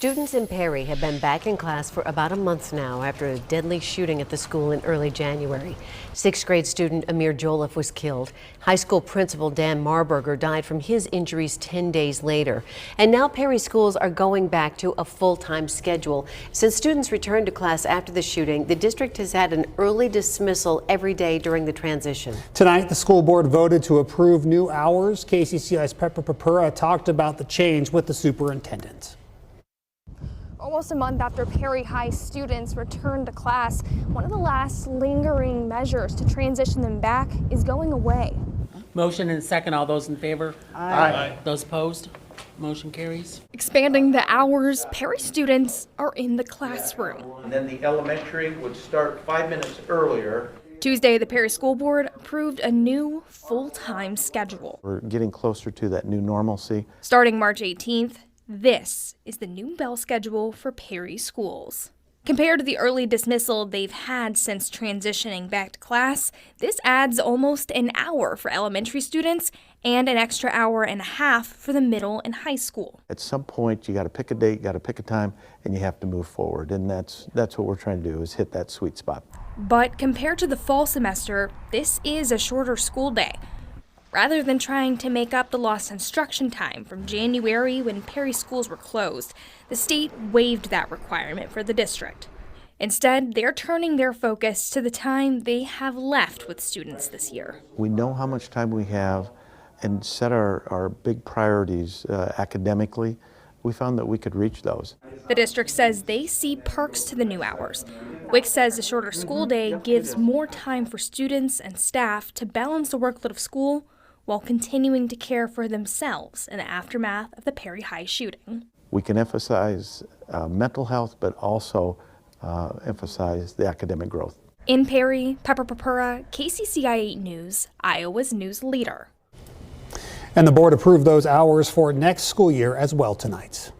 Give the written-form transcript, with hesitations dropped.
Students in Perry have been back in class for about a month now after a deadly shooting at the school in early January. Sixth grade student Amir Joliffe was killed. High school principal Dan Marburger died from his injuries 10 days later. And now Perry schools are going back to a full-time schedule. Since students returned to class after the shooting, the district has had an early dismissal every day during the transition. Tonight, the school board voted to approve new hours. KCCI's Pepper Papura talked about the change with the superintendent. Almost a month after Perry High students returned to class, one of the last lingering measures to transition them back is going away. Motion and second. All those in favor? Aye. Those opposed? Motion carries. Expanding the hours, Perry students are in the classroom. And then the elementary would start 5 minutes earlier. Tuesday, the Perry School Board approved a new full-time schedule. We're getting closer to that new normalcy. Starting March 18th, this is the new bell schedule for Perry schools. Compared to the early dismissal they've had since transitioning back to class, this adds almost an hour for elementary students and an extra hour and a half for the middle and high school. At some point, you got to pick a date, you got to pick a time, and you have to move forward. And that's what we're trying to do, is hit that sweet spot. But compared to the fall semester, this is a shorter school day. Rather than trying to make up the lost instruction time from January when Perry schools were closed, the state waived that requirement for the district. Instead, they're turning their focus to the time they have left with students this year. We know how much time we have and set our big priorities academically. We found that we could reach those. The district says they see perks to the new hours. Wick says the shorter school day gives more time for students and staff to balance the workload of school while continuing to care for themselves in the aftermath of the Perry High shooting. We can emphasize mental health, but also emphasize the academic growth. In Perry, Pepper Papura, KCCI 8 News, Iowa's news leader. And the board approved those hours for next school year as well tonight.